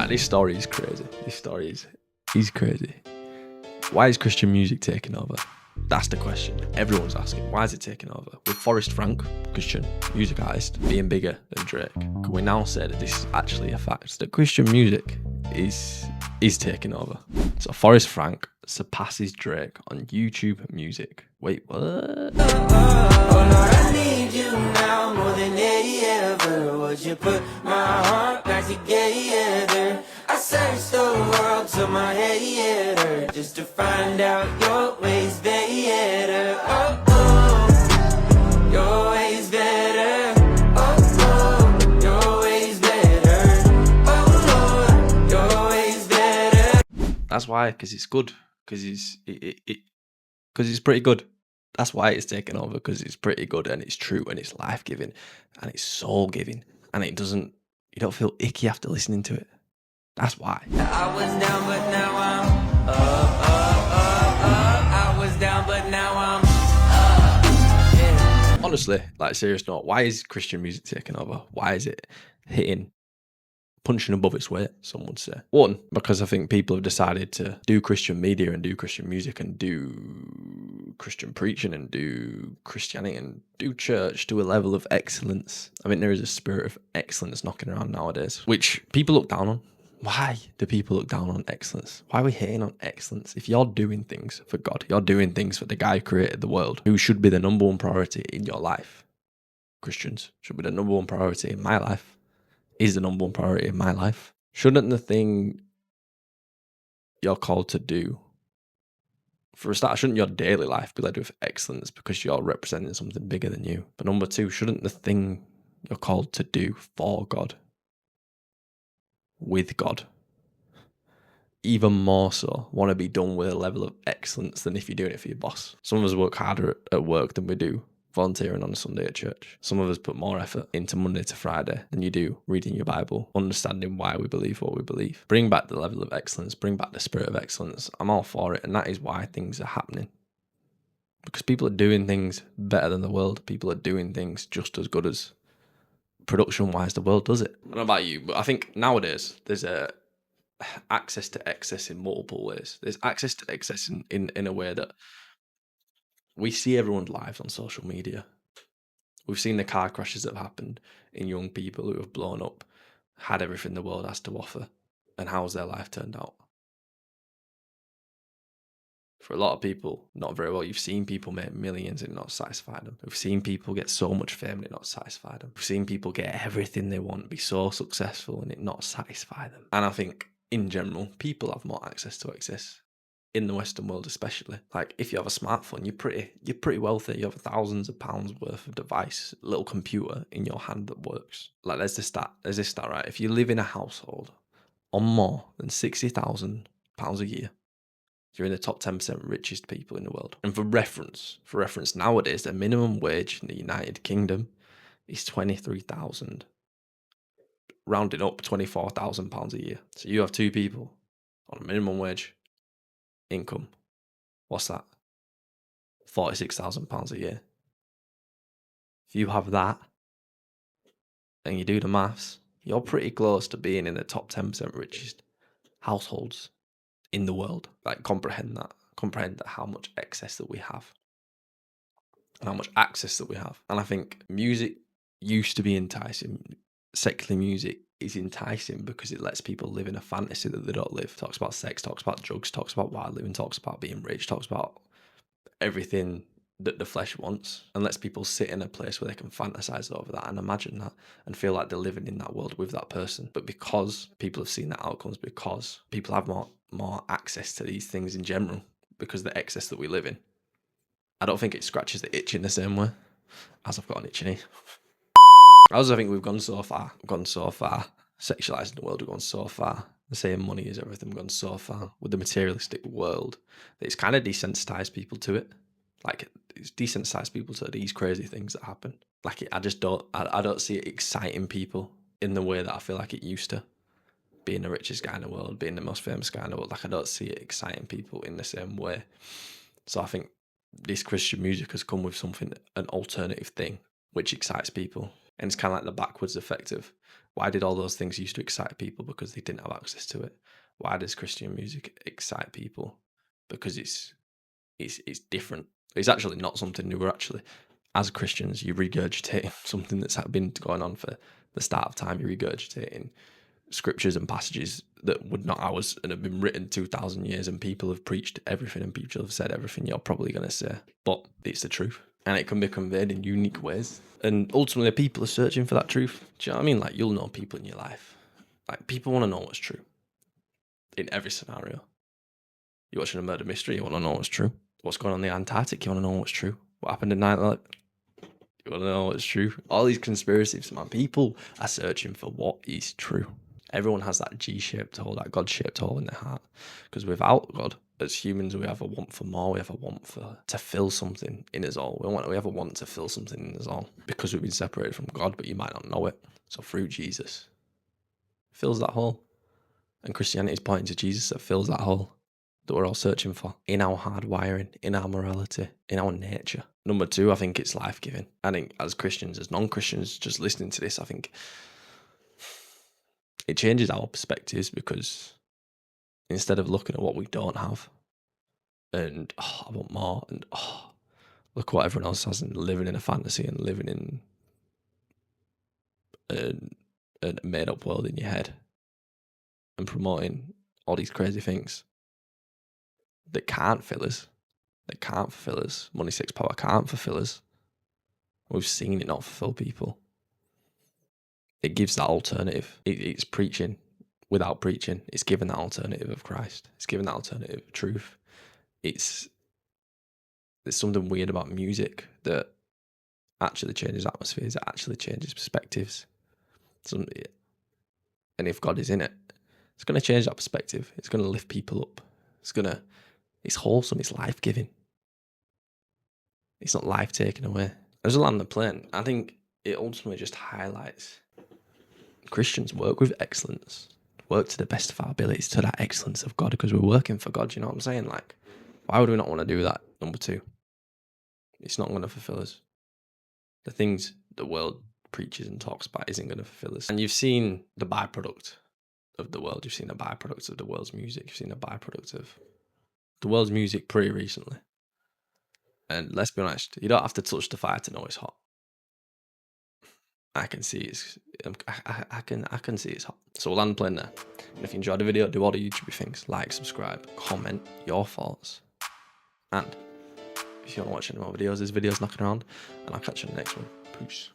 This story is crazy. He's crazy. Why is Christian music taking over? That's the question everyone's asking. Why is it taking over? With Forrest, Christian music artist, being bigger than Drake, can we now say that this is actually a fact? That Christian music is taking over. So Forrest surpasses Drake on YouTube music. Wait, what? Oh Lord, I need you now more than ever. Would you put my heart back together? I searched the world till my head hurt just to find out your ways better. Oh, oh, your ways better. Oh, oh, your ways better. Oh Lord, your ways better. That's why, because it's good. Because it's pretty good. That's why it's taken over, because it's pretty good and it's true and it's life-giving and it's soul-giving and you don't feel icky after listening to it. That's why. I was down but now I'm up. I was down but now I'm up. Yeah. Honestly, like serious note, why is Christian music taking over? Why is it punching above its weight, some would say? One, because I think people have decided to do Christian media and do Christian music and do Christian preaching and do Christianity and do church to a level of excellence. I think there is a spirit of excellence knocking around nowadays, which people look down on. Why do people look down on excellence? Why are we hating on excellence? If you're doing things for God, you're doing things for the guy who created the world, who should be the number one priority in your life. Christians should be the number one priority in my life. Is the number one priority in my life. Shouldn't the thing you're called to do, for a start, shouldn't your daily life be led with excellence because you're representing something bigger than you? But number two, shouldn't the thing you're called to do for God, with God, even more so, want to be done with a level of excellence than if you're doing it for your boss? Some of us work harder at work than we do volunteering on a Sunday at church. Some of us put more effort into Monday to Friday than you do reading your Bible, understanding why we believe what we believe. Bring back the level of excellence, bring back the spirit of excellence. I'm all for it, and that is why things are happening. Because people are doing things better than the world. People are doing things just as good as, production-wise, the world does it. I don't know about you, but I think nowadays there's access to excess in multiple ways. There's access to excess in a way that we see everyone's lives on social media. We've seen the car crashes that have happened in young people who have blown up, had everything the world has to offer, and how's their life turned out? For a lot of people, not very well. You've seen people make millions and it not satisfy them. We've seen people get so much fame and it not satisfy them. We've seen people get everything they want, be so successful and it not satisfy them. And I think, in general, people have more access to excess. In the Western world especially. Like, if you have a smartphone, you're pretty wealthy. You have thousands of pounds worth of device, little computer in your hand that works. Like, there's this stat, right? If you live in a household on more than £60,000 a year, you're in the top 10% richest people in the world. And for reference, nowadays, the minimum wage in the United Kingdom is 23,000, rounding up £24,000 a year. So you have two people on a minimum wage income. What's that? £46,000 a year. If you have that and you do the maths, you're pretty close to being in the top 10% richest households in the world. Like, comprehend how much excess that we have and how much access that we have. And I think music used to be enticing. Secular music is enticing because it lets people live in a fantasy that they don't live. Talks about sex, talks about drugs, talks about wild living, talks about being rich, talks about everything that the flesh wants, and lets people sit in a place where they can fantasize over that and imagine that and feel like they're living in that world with that person. But because people have seen the outcomes, because people have more access to these things in general, because of the excess that we live in, I don't think it scratches the itch in the same way as I've got an itch in here. I also think we've gone so far, sexualizing the world, we've gone so far, the same money is everything, we've gone so far with the materialistic world that it's kind of desensitized people to it. Like, it's desensitized people to these crazy things that happen. Like, I don't see it exciting people in the way that I feel like it used to. Being the richest guy in the world, being the most famous guy in the world, like, I don't see it exciting people in the same way. So I think this Christian music has come with something, an alternative thing, which excites people. And it's kind of like the backwards effect of why did all those things used to excite people? Because they didn't have access to it. Why does Christian music excite people? Because it's different. It's actually not something new. We're actually, as Christians, you're regurgitating something that's been going on for the start of time. You're regurgitating scriptures and passages that would not ours and have been written 2,000 years, and people have preached everything and people have said everything you're probably going to say. But it's the truth. And it can be conveyed in unique ways. And ultimately, people are searching for that truth. Do you know what I mean? Like, you'll know people in your life. Like, people want to know what's true in every scenario. You're watching a murder mystery, you want to know what's true. What's going on in the Antarctic, you want to know what's true. What happened in 9/11, you want to know what's true. All these conspiracies, man, people are searching for what is true. Everyone has that G-shaped hole, that God-shaped hole in their heart. Because without God, as humans, we have a want for more. We have a want to fill something in us all. We have a want to fill something in us all because we've been separated from God, but you might not know it. So through Jesus, fills that hole. And Christianity is pointing to Jesus that fills that hole that we're all searching for in our hard wiring, in our morality, in our nature. Number two, I think it's life-giving. I think as Christians, as non-Christians, just listening to this, I think it changes our perspectives, because instead of looking at what we don't have and I want more, and look what everyone else has, and living in a fantasy and living in a made-up world in your head and promoting all these crazy things that can't fill us, that can't fulfill us. Money, sex, power can't fulfill us. We've seen it not fulfill people. It gives that alternative. It's preaching without preaching. It's giving that alternative of Christ. It's giving that alternative of truth. There's something weird about music that actually changes atmospheres. It actually changes perspectives. And if God is in it, it's going to change that perspective. It's going to lift people up. It's wholesome. It's life-giving. It's not life taken away. As a land the plane, I think it ultimately just highlights Christians work with excellence, work to the best of our abilities, to that excellence of God, because we're working for God. You know what I'm saying? Like, why would we not want to do that? Number two, it's not going to fulfill us. The things the world preaches and talks about isn't going to fulfill us. And you've seen the byproduct of the world. You've seen the byproducts of the world's music. You've seen the byproduct of the world's music pretty recently. And let's be honest, you don't have to touch the fire to know it's hot. I can see I can see it's hot. So we'll land plane there. And if you enjoyed the video, do all the YouTube things. Like, subscribe, comment your thoughts. And if you want to watch any more videos, there's videos knocking around. And I'll catch you in the next one. Peace.